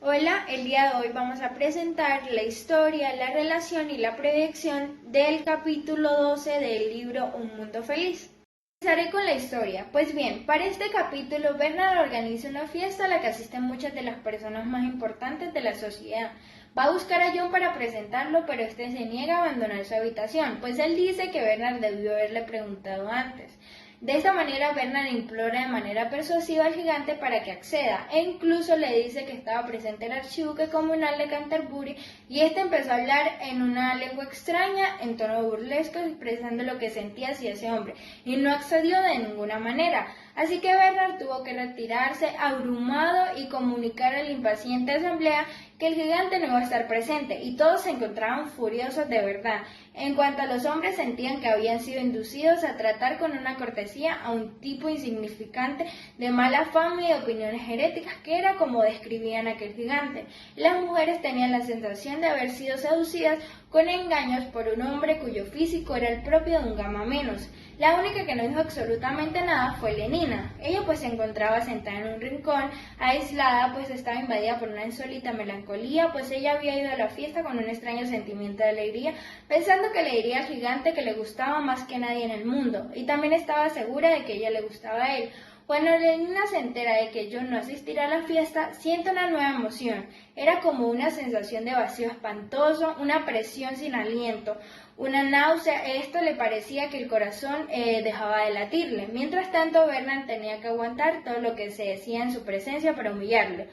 Hola, el día de hoy vamos a presentar la historia, la relación y la proyección del capítulo 12 del libro Un Mundo Feliz. Empezaré con la historia. Pues bien, para este capítulo Bernard organiza una fiesta a la que asisten muchas de las personas más importantes de la sociedad. Va a buscar a John para presentarlo, pero este se niega a abandonar su habitación, pues él dice que Bernard debió haberle preguntado antes. De esta manera, Bernard implora de manera persuasiva al gigante para que acceda, e incluso le dice que estaba presente el archiduque comunal de Canterbury, y este empezó a hablar en una lengua extraña, en tono burlesco, expresando lo que sentía hacia ese hombre, y no accedió de ninguna manera. Así que Bernard tuvo que retirarse abrumado y comunicar a la impaciente asamblea que el gigante no iba a estar presente, y todos se encontraban furiosos de verdad. En cuanto a los hombres, sentían que habían sido inducidos a tratar con una cortesía a un tipo insignificante, de mala fama y de opiniones heréticas, que era como describían a aquel gigante. Las mujeres tenían la sensación de haber sido seducidas con engaños por un hombre cuyo físico era el propio de un gamma menos. La única que no dijo absolutamente nada fue Lenina. Ella pues se encontraba sentada en un rincón, aislada, pues estaba invadida por una insólita melancolía, pues ella había ido a la fiesta con un extraño sentimiento de alegría, pensando que le diría al gigante que le gustaba más que nadie en el mundo, y también estaba segura de que ella le gustaba a él. Cuando Lenina se entera de que John no asistirá a la fiesta, siente una nueva emoción. Era como una sensación de vacío espantoso, una presión sin aliento, una náusea. Esto le parecía que el corazón dejaba de latirle. Mientras tanto, Bernard tenía que aguantar todo lo que se decía en su presencia para humillarlo.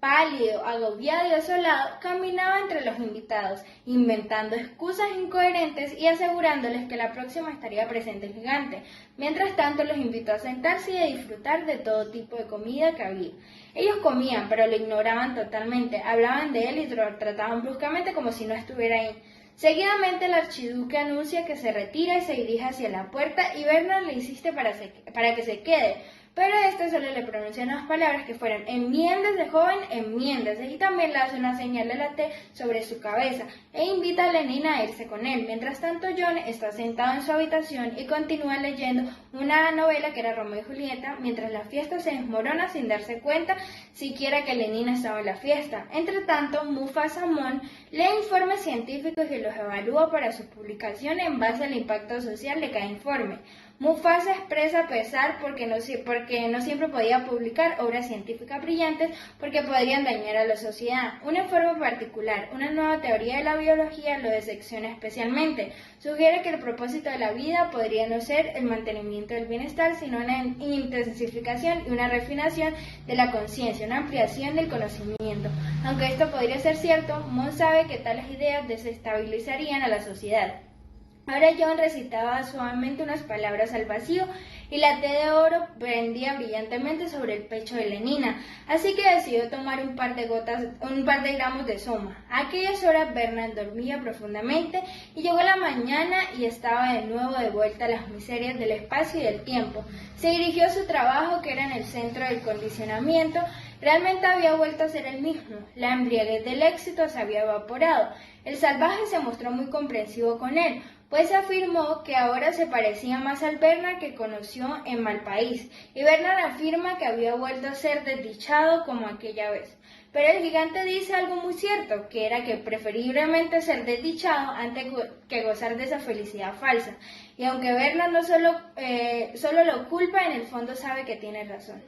Pálido, agobiado y desolado, caminaba entre los invitados, inventando excusas incoherentes y asegurándoles que la próxima estaría presente el gigante. Mientras tanto, los invitó a sentarse y a disfrutar de todo tipo de comida que había. Ellos comían, pero lo ignoraban totalmente, hablaban de él y lo trataban bruscamente como si no estuviera ahí. Seguidamente el archiduque anuncia que se retira y se dirige hacia la puerta, y Bernard le insiste para que se quede, pero este solo le pronuncia unas palabras que fueron enmiéndese, joven, enmiéndese, y también le hace una señal de la T sobre su cabeza e invita a Lenina a irse con él. Mientras tanto, John está sentado en su habitación y continúa leyendo una novela que era Romeo y Julieta, mientras la fiesta se desmorona sin darse cuenta siquiera que Lenina estaba en la fiesta. Entre tanto, Mufasa Mon lee informes científicos y los evalúa para su publicación en base al impacto social de cada informe. Mufasa expresa pesar porque no siempre podía publicar obras científicas brillantes porque podrían dañar a la sociedad. Un informe particular, una nueva teoría de la biología, lo disecciona especialmente. Sugiere que el propósito de la vida podría no ser el mantenimiento del bienestar, sino una intensificación y una refinación de la conciencia, una ampliación del conocimiento. Aunque esto podría ser cierto, Mon sabe que tales ideas desestabilizarían a la sociedad. Ahora John recitaba suavemente unas palabras al vacío, y la T de oro prendía brillantemente sobre el pecho de Lenina, así que decidió tomar un par de gramos de soma. A aquellas horas Bernard dormía profundamente, y llegó la mañana y estaba de nuevo de vuelta a las miserias del espacio y del tiempo. Se dirigió a su trabajo, que era en el centro del condicionamiento. Realmente había vuelto a ser el mismo. La embriaguez del éxito se había evaporado. El salvaje se mostró muy comprensivo con él, pues afirmó que ahora se parecía más al Bernard que conoció en Malpaís, y Bernard afirma que había vuelto a ser desdichado como aquella vez. Pero el gigante dice algo muy cierto, que era que preferiblemente ser desdichado antes que gozar de esa felicidad falsa, y aunque Bernard no solo lo culpa, en el fondo sabe que tiene razón.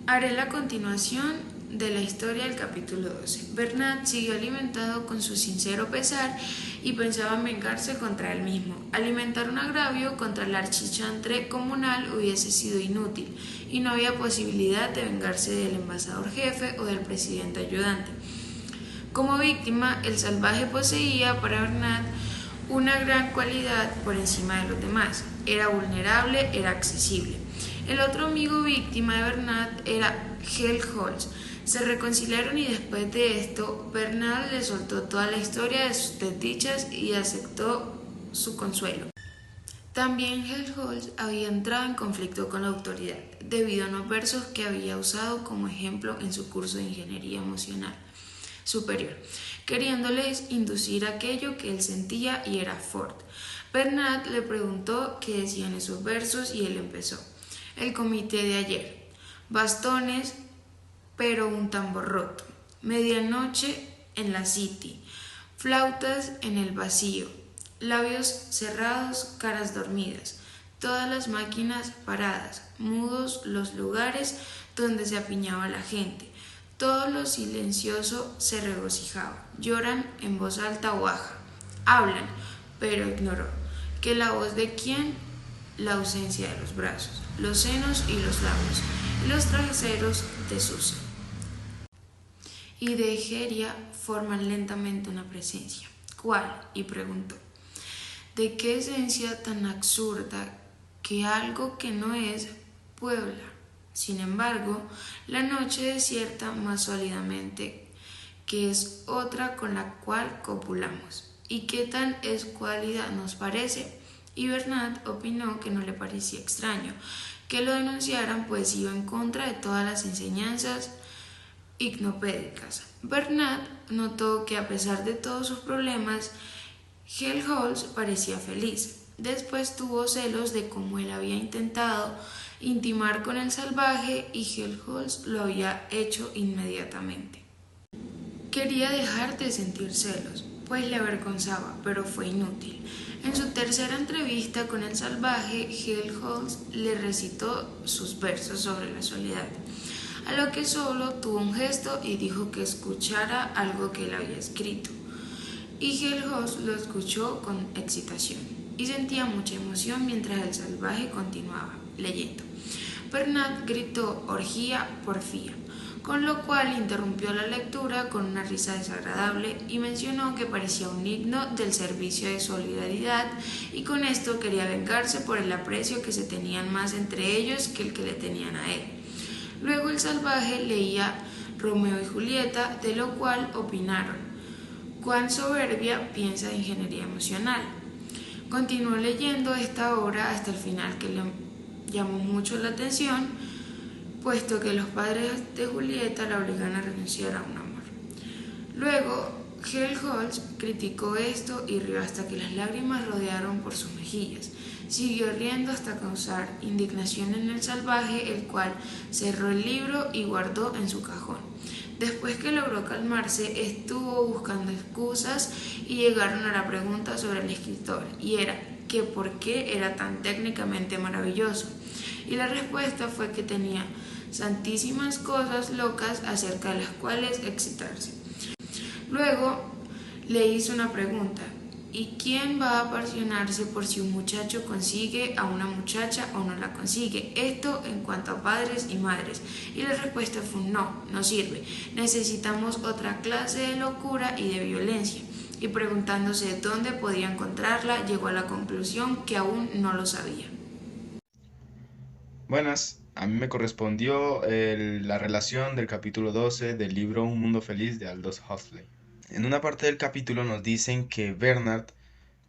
Haré la continuación de la historia del capítulo 12. Bernard siguió alimentado con su sincero pesar y pensaba en vengarse contra él mismo. Alimentar un agravio contra el archichantre comunal hubiese sido inútil, y no había posibilidad de vengarse del embajador jefe o del presidente ayudante. Como víctima, el salvaje poseía para Bernard una gran cualidad por encima de los demás: era vulnerable, era accesible. El otro amigo víctima de Bernard era Helmholtz. Se reconciliaron, y después de esto, Bernard le soltó toda la historia de sus desdichas y aceptó su consuelo. También Helmholtz había entrado en conflicto con la autoridad debido a unos versos que había usado como ejemplo en su curso de Ingeniería Emocional Superior, queriéndoles inducir aquello que él sentía y era Ford. Bernard le preguntó qué decían esos versos y él empezó: el comité de ayer, bastones, pero un tambor roto. medianoche en la City, flautas en el vacío, labios cerrados, caras dormidas, todas las máquinas paradas, mudos los lugares donde se apiñaba la gente, todo lo silencioso se regocijaba, lloran en voz alta o baja, hablan, pero ignoró, que la voz de quién, la ausencia de los brazos, los senos y los labios, y los traseros de Susan y de Egeria forman lentamente una presencia. ¿Cuál? Y preguntó. ¿De qué esencia tan absurda que algo que no es puebla? Sin embargo, la noche desierta más sólidamente, que es otra con la cual copulamos. ¿Y qué tan escuálida nos parece? Y Bernat opinó que no le parecía extraño que lo denunciaran, pues iba en contra de todas las enseñanzas hipnopédicas. Bernat notó que a pesar de todos sus problemas, Helmholtz parecía feliz. Después tuvo celos de cómo él había intentado intimar con el salvaje y Helmholtz lo había hecho inmediatamente. Quería dejar de sentir celos, pues le avergonzaba, pero fue inútil. En su tercera entrevista con el salvaje, Helmholtz le recitó sus versos sobre la soledad, a lo que solo tuvo un gesto y dijo que escuchara algo que él había escrito. Y Helmholtz lo escuchó con excitación y sentía mucha emoción mientras el salvaje continuaba leyendo. Bernat gritó orgía, porfía, con lo cual interrumpió la lectura con una risa desagradable y mencionó que parecía un himno del servicio de solidaridad y con esto quería vengarse por el aprecio que se tenían más entre ellos que el que le tenían a él. Luego el salvaje leía Romeo y Julieta, de lo cual opinaron: cuán soberbia piensa de ingeniería emocional. Continuó leyendo esta obra hasta el final, que le llamó mucho la atención, puesto que los padres de Julieta la obligan a renunciar a un amor. Luego Helmholtz criticó esto y rió hasta que las lágrimas rodearon por sus mejillas. Siguió riendo hasta causar indignación en el salvaje, el cual cerró el libro y guardó en su cajón. Después que logró calmarse, estuvo buscando excusas y llegaron a la pregunta sobre el escritor, y era que por qué era tan técnicamente maravilloso. Y la respuesta fue que tenía santísimas cosas locas acerca de las cuales excitarse. Luego le hizo una pregunta: ¿y quién va a apasionarse por si un muchacho consigue a una muchacha o no la consigue? Esto en cuanto a padres y madres. Y la respuesta fue no, no sirve. Necesitamos otra clase de locura y de violencia. Y preguntándose dónde podía encontrarla, llegó a la conclusión que aún no lo sabía. Buenas, a mí me correspondió la relación del capítulo 12 del libro Un Mundo Feliz de Aldous Huxley. En una parte del capítulo nos dicen que Bernard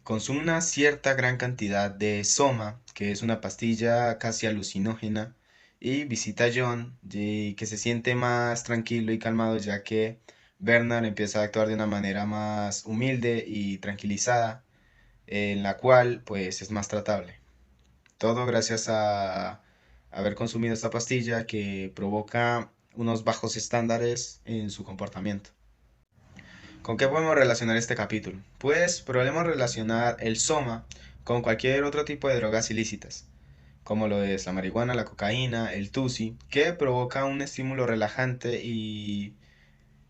consume una cierta gran cantidad de soma, que es una pastilla casi alucinógena, y visita a John, y que se siente más tranquilo y calmado, ya que Bernard empieza a actuar de una manera más humilde y tranquilizada, en la cual pues es más tratable. Todo gracias a haber consumido esta pastilla que provoca unos bajos estándares en su comportamiento. ¿Con qué podemos relacionar este capítulo? Pues podemos relacionar el soma con cualquier otro tipo de drogas ilícitas, como lo es la marihuana, la cocaína, el tusi, que provoca un estímulo relajante y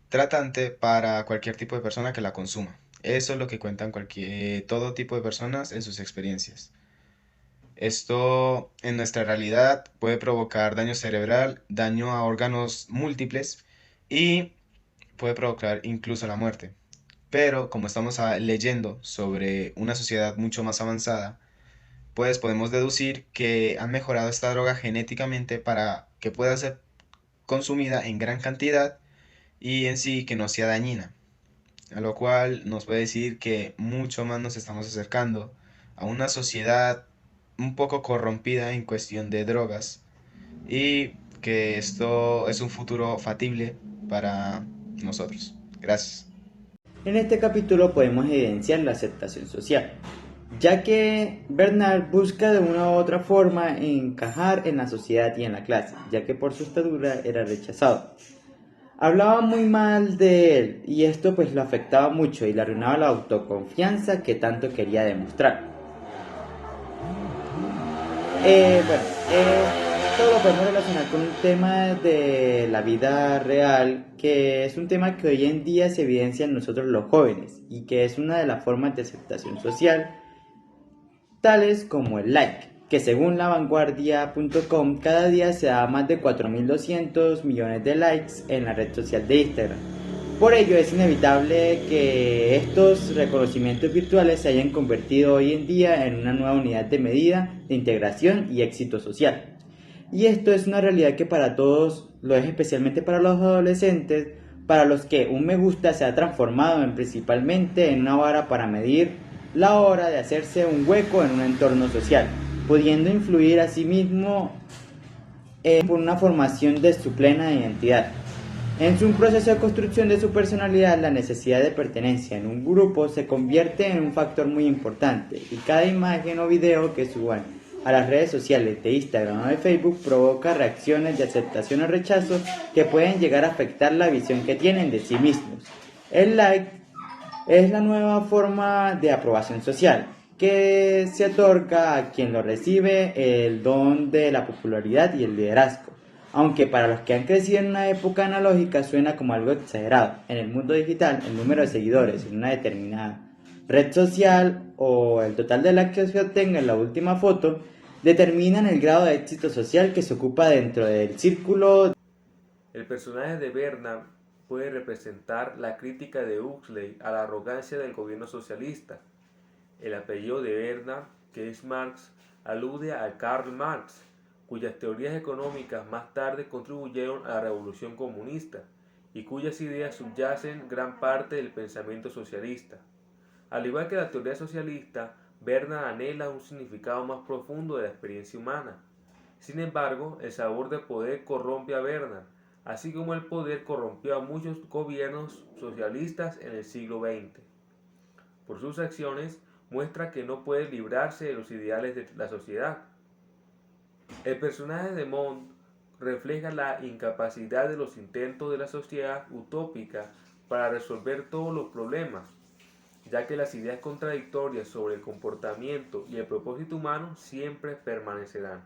tratante para cualquier tipo de persona que la consuma. Eso es lo que cuentan todo tipo de personas en sus experiencias. Esto en nuestra realidad puede provocar daño cerebral, daño a órganos múltiples y puede provocar incluso la muerte. Pero como estamos leyendo sobre una sociedad mucho más avanzada, pues podemos deducir que han mejorado esta droga genéticamente para que pueda ser consumida en gran cantidad y en sí que no sea dañina. A lo cual nos puede decir que mucho más nos estamos acercando a una sociedad un poco corrompida en cuestión de drogas y que esto es un futuro factible para nosotros. Gracias. En este capítulo podemos evidenciar la aceptación social, ya que Bernard busca de una u otra forma encajar en la sociedad y en la clase, ya que por su estatura era rechazado. Hablaba muy mal de él y esto pues lo afectaba mucho y le arruinaba la autoconfianza que tanto quería demostrar. Bueno, esto lo podemos relacionar con un tema de la vida real, que es un tema que hoy en día se evidencia en nosotros los jóvenes y que es una de las formas de aceptación social, tales como el like, que según lavanguardia.com cada día se da más de 4.200 millones de likes en la red social de Instagram. Por ello es inevitable que estos reconocimientos virtuales se hayan convertido hoy en día en una nueva unidad de medida de integración y éxito social. Y esto es una realidad que para todos lo es, especialmente para los adolescentes, para los que un me gusta se ha transformado principalmente en una vara para medir la hora de hacerse un hueco en un entorno social, pudiendo influir a sí mismo por una formación de su plena identidad. En un proceso de construcción de su personalidad, la necesidad de pertenencia en un grupo se convierte en un factor muy importante y cada imagen o video que suban a las redes sociales de Instagram o de Facebook provoca reacciones de aceptación o rechazo que pueden llegar a afectar la visión que tienen de sí mismos. El like es la nueva forma de aprobación social que se otorga a quien lo recibe el don de la popularidad y el liderazgo. Aunque para los que han crecido en una época analógica suena como algo exagerado, en el mundo digital el número de seguidores en una determinada red social o el total de likes que se obtenga en la última foto determinan el grado de éxito social que se ocupa dentro del círculo. El personaje de Bernard puede representar la crítica de Huxley a la arrogancia del gobierno socialista. El apellido de Bernard, que es Marx, alude a Karl Marx, cuyas teorías económicas más tarde contribuyeron a la revolución comunista y cuyas ideas subyacen gran parte del pensamiento socialista. Al igual que la teoría socialista, Bernard anhela un significado más profundo de la experiencia humana. Sin embargo, el sabor de poder corrompe a Bernard, así como el poder corrompió a muchos gobiernos socialistas en el siglo XX. Por sus acciones, muestra que no puede librarse de los ideales de la sociedad. El personaje de Montt refleja la incapacidad de los intentos de la sociedad utópica para resolver todos los problemas, ya que las ideas contradictorias sobre el comportamiento y el propósito humano siempre permanecerán.